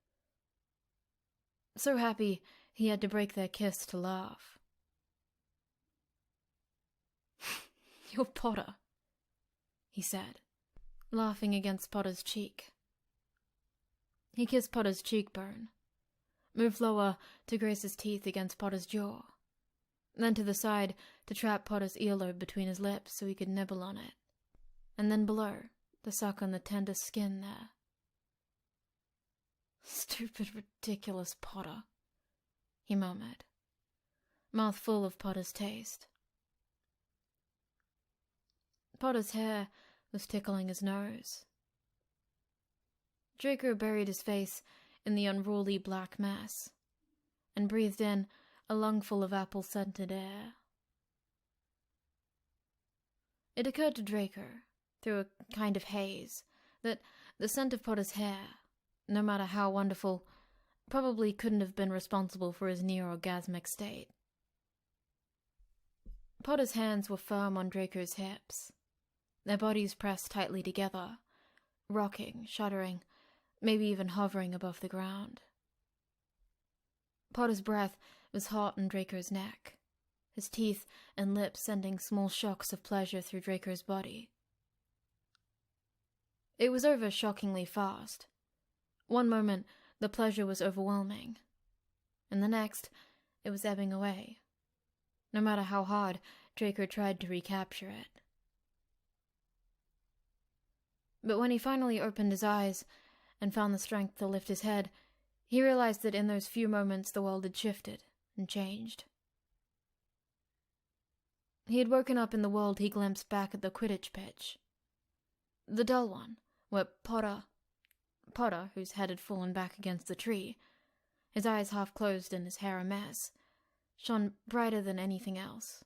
So happy he had to break their kiss to laugh. You're Potter, he said, laughing against Potter's cheek. He kissed Potter's cheekbone, moved lower to graze his teeth against Potter's jaw, then to the side to trap Potter's earlobe between his lips so he could nibble on it, and then below to suck on the tender skin there. Stupid, ridiculous Potter, he murmured, mouth full of Potter's taste. Potter's hair was tickling his nose. Draco buried his face in the unruly black mass and breathed in a lungful of apple-scented air. It occurred to Draco, through a kind of haze, that The scent of Potter's hair, no matter how wonderful, probably couldn't have been responsible for his near-orgasmic state. Potter's hands were firm on Draco's hips, their bodies pressed tightly together, rocking, shuddering, maybe even hovering above the ground. Potter's breath was hot on Draco's neck, his teeth and lips sending small shocks of pleasure through Draco's body. It was over shockingly fast. One moment, the pleasure was overwhelming, and the next, it was ebbing away, no matter how hard Draco tried to recapture it. But when he finally opened his eyes and found the strength to lift his head, he realized that in those few moments the world had shifted and changed. He had woken up in the world he glimpsed back at the Quidditch pitch. The dull one, where Potter, whose head had fallen back against the tree, his eyes half closed and his hair a mess, shone brighter than anything else.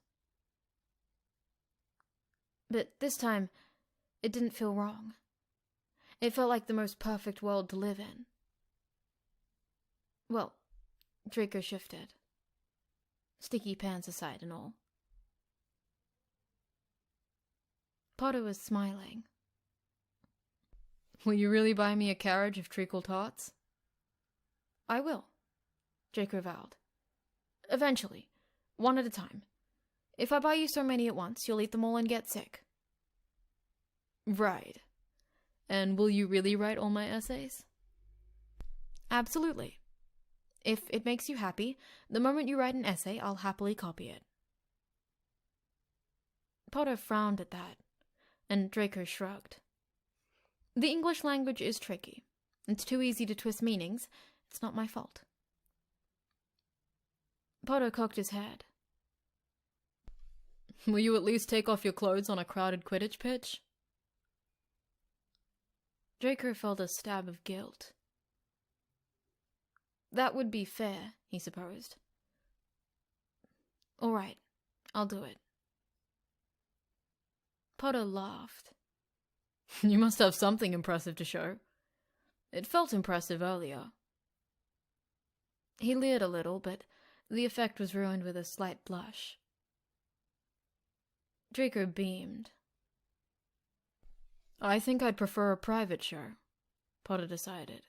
But this time, it didn't feel wrong. It felt like the most perfect world to live in. Well, Draco shifted. Sticky pants aside and all. Potter was smiling. Will you really buy me a carriage of treacle tarts? I will, Draco vowed. Eventually, one at a time. If I buy you so many at once, you'll eat them all and get sick. Right. And will you really write all my essays? Absolutely. If it makes you happy, the moment you write an essay, I'll happily copy it. Potter frowned at that, and Draco shrugged. The English language is tricky. It's too easy to twist meanings. It's not my fault. Potter cocked his head. Will you at least take off your clothes on a crowded Quidditch pitch? Draco felt a stab of guilt. That would be fair, he supposed. All right, I'll do it. Potter laughed. You must have something impressive to show. It felt impressive earlier. He leered a little, but the effect was ruined with a slight blush. Draco beamed. I think I'd prefer a private show, Potter decided.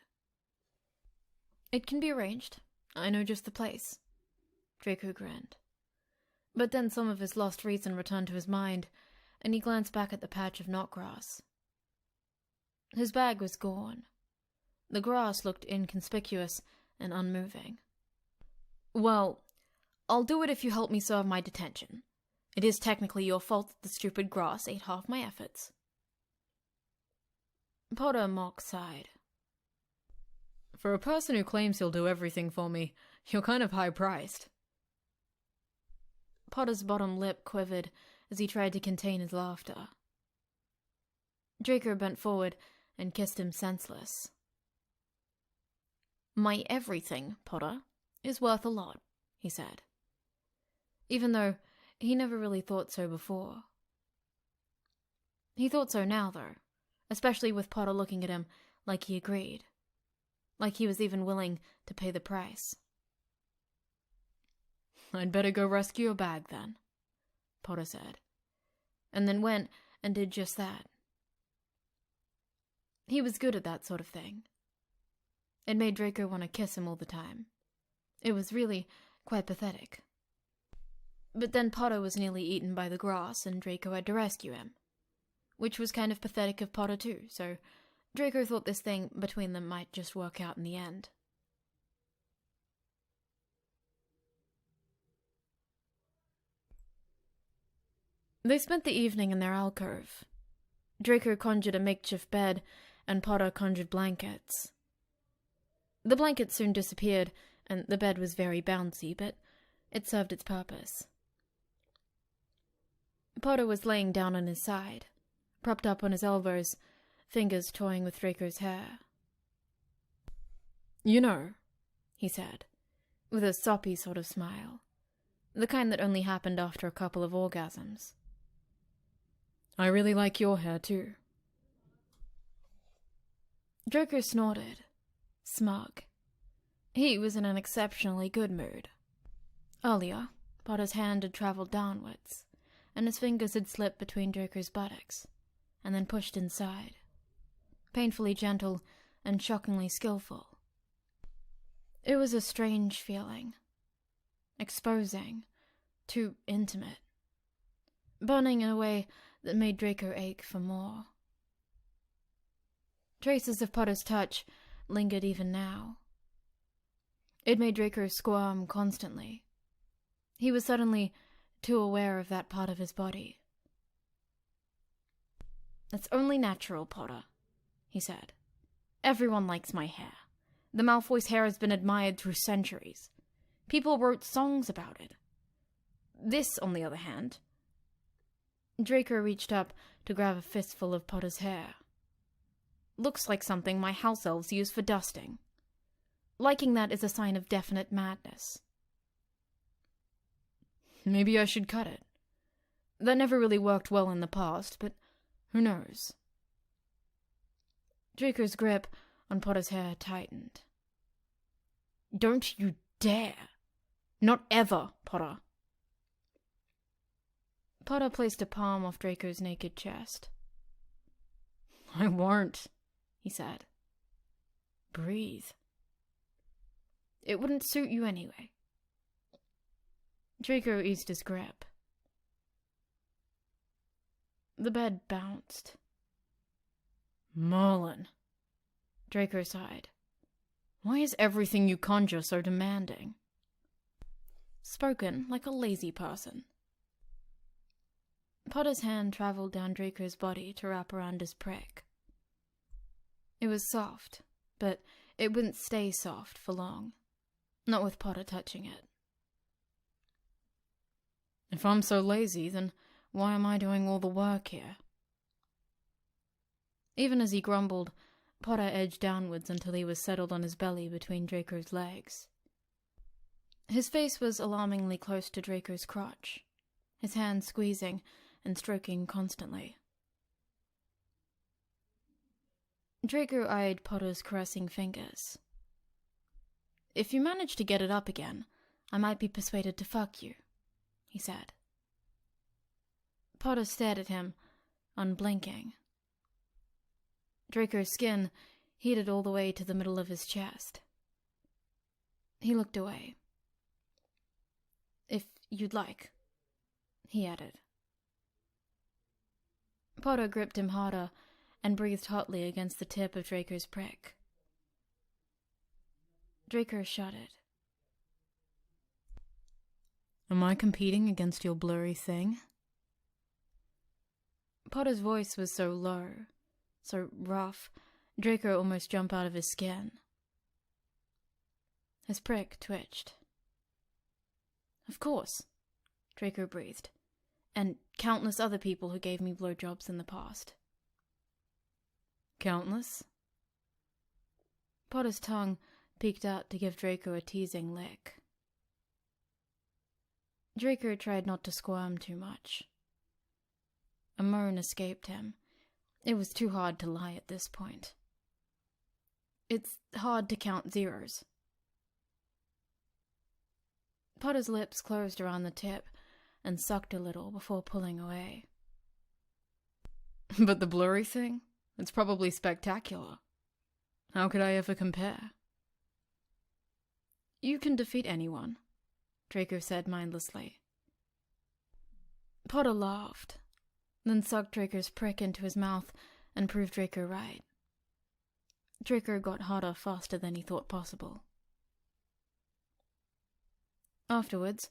It can be arranged. I know just the place. Draco grinned. But then some of his lost reason returned to his mind, and he glanced back at the patch of knotgrass. His bag was gone. The grass looked inconspicuous and unmoving. Well, I'll do it if you help me serve my detention. It is technically your fault that the stupid grass ate half my efforts. Potter mock sighed. For a person who claims he'll do everything for me, you're kind of high-priced. Potter's bottom lip quivered as he tried to contain his laughter. Draco bent forward and kissed him senseless. My everything, Potter, is worth a lot, he said. Even though he never really thought so before. He thought so now, though, especially with Potter looking at him like he agreed. Like he was even willing to pay the price. I'd better go rescue your bag, then, Potter said, and then went and did just that. He was good at that sort of thing. It made Draco want to kiss him all the time. It was really quite pathetic. But then Potter was nearly eaten by the grass, and Draco had to rescue him. Which was kind of pathetic of Potter too, so Draco thought this thing between them might just work out in the end. They spent the evening in their alcove. Draco conjured a makeshift bed, and Potter conjured blankets. The blankets soon disappeared, and the bed was very bouncy, but it served its purpose. Potter was laying down on his side, propped up on his elbows, fingers toying with Draco's hair. You know, he said, with a soppy sort of smile, the kind that only happened after a couple of orgasms. I really like your hair, too. Draco snorted, smug. He was in an exceptionally good mood. Earlier, Potter's hand had travelled downwards, and his fingers had slipped between Draco's buttocks, and then pushed inside. Painfully gentle and shockingly skillful. It was a strange feeling. Exposing. Too intimate. Burning in a way that made Draco ache for more. Traces of Potter's touch lingered even now. It made Draco squirm constantly. He was suddenly too aware of that part of his body. "That's only natural, Potter," he said. "Everyone likes my hair. The Malfoy's hair has been admired through centuries. People wrote songs about it. This, on the other hand..." Draco reached up to grab a fistful of Potter's hair. "Looks like something my house elves use for dusting. Liking that is a sign of definite madness." "Maybe I should cut it. That never really worked well in the past, but who knows?" Draco's grip on Potter's hair tightened. "Don't you dare! Not ever, Potter!" Potter placed a palm off Draco's naked chest. "I won't," he said. "Breathe." "It wouldn't suit you anyway." Draco eased his grip. The bed bounced. "Merlin," Draco sighed. "Why is everything you conjure so demanding?" Spoken like a lazy person. Potter's hand travelled down Draco's body to wrap around his prick. It was soft, but it wouldn't stay soft for long. Not with Potter touching it. "If I'm so lazy, then why am I doing all the work here?" Even as he grumbled, Potter edged downwards until he was settled on his belly between Draco's legs. His face was alarmingly close to Draco's crotch, his hand squeezing and stroking constantly. Draco eyed Potter's caressing fingers. "If you manage to get it up again, I might be persuaded to fuck you," he said. Potter stared at him, unblinking. Draco's skin heated all the way to the middle of his chest. He looked away. "If you'd like," he added. Potter gripped him harder and breathed hotly against the tip of Draco's prick. Draco shuddered. "Am I competing against your blurry thing?" Potter's voice was so low, so rough, Draco almost jumped out of his skin. His prick twitched. "Of course," Draco breathed, "and countless other people who gave me blowjobs in the past." "Countless?" Potter's tongue peeked out to give Draco a teasing lick. Draco tried not to squirm too much. A moan escaped him. It was too hard to lie at this point. It's hard to count zeros. Potter's lips closed around the tip and sucked a little before pulling away. "But the blurry thing? It's probably spectacular. How could I ever compare?" "You can defeat anyone," Draco said mindlessly. Potter laughed, then sucked Draco's prick into his mouth and proved Draco right. Draco got harder faster than he thought possible. Afterwards,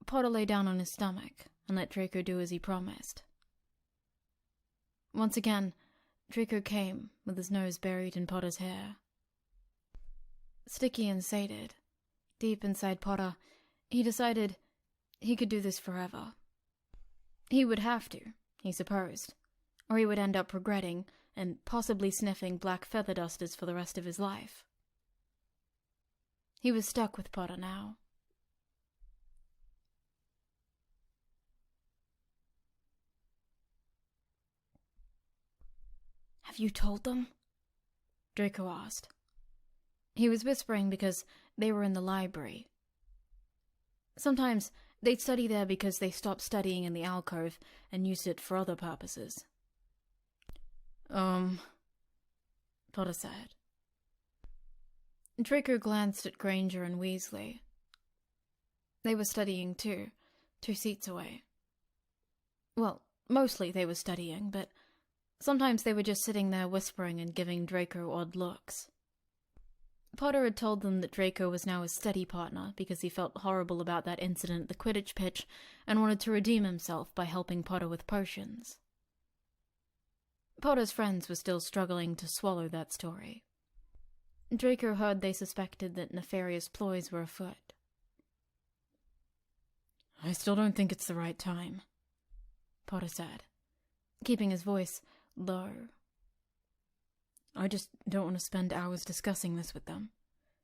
Potter lay down on his stomach and let Draco do as he promised. Once again, Draco came with his nose buried in Potter's hair. Sticky and sated, deep inside Potter, he decided he could do this forever. He would have to, he supposed, or he would end up regretting and possibly sniffing black feather dusters for the rest of his life. He was stuck with Potter now. "Have you told them?" Draco asked. He was whispering because they were in the library. Sometimes they'd study there because they stopped studying in the alcove and used it for other purposes. Potter said. Draco glanced at Granger and Weasley. They were studying too, 2 seats away. Well, mostly they were studying, but sometimes they were just sitting there whispering and giving Draco odd looks. Potter had told them that Draco was now his study partner because he felt horrible about that incident at the Quidditch pitch and wanted to redeem himself by helping Potter with potions. Potter's friends were still struggling to swallow that story. Draco heard they suspected that nefarious ploys were afoot. I still don't think it's the right time, Potter said, keeping his voice low. I just don't want to spend hours discussing this with them,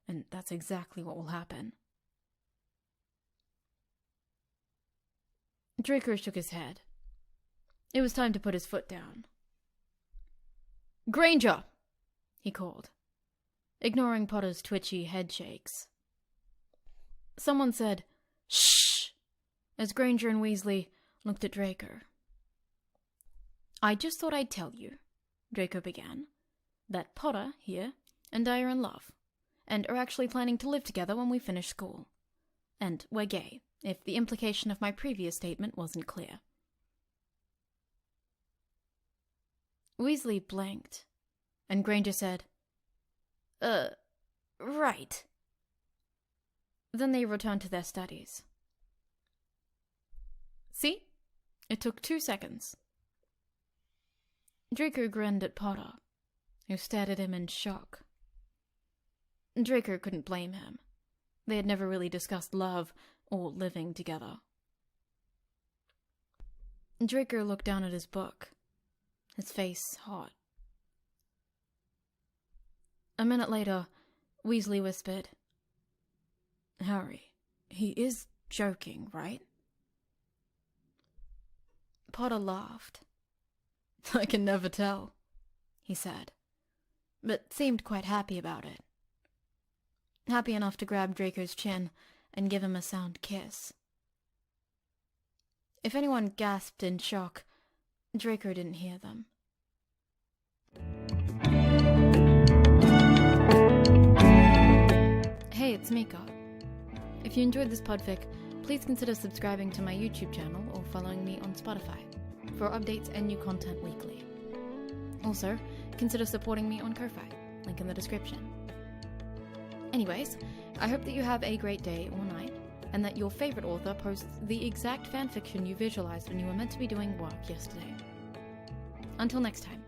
and that's exactly what will happen. Draco shook his head. It was time to put his foot down. Granger! He called, ignoring Potter's twitchy head shakes. Someone said, "Shh!" as Granger and Weasley looked at Draco. I just thought I'd tell you, Draco began, that Potter here and I are in love, and are actually planning to live together when we finish school. And we're gay, if the implication of my previous statement wasn't clear. Weasley blinked, and Granger said, right. Then they returned to their studies. See? It took 2 seconds. Draco grinned at Potter, who stared at him in shock. Draco couldn't blame him. They had never really discussed love or living together. Draco looked down at his book, his face hot. A minute later, Weasley whispered, Harry, he is joking, right? Potter laughed. I can never tell, he said, but seemed quite happy about it. Happy enough to grab Draco's chin and give him a sound kiss. If anyone gasped in shock, Draco didn't hear them. Hey, it's Mika. If you enjoyed this podfic, please consider subscribing to my YouTube channel or following me on Spotify for updates and new content weekly. Also, consider supporting me on Ko-Fi, link in the description. Anyways, I hope that you have a great day or night, and that your favorite author posts the exact fanfiction you visualized when you were meant to be doing work yesterday. Until next time.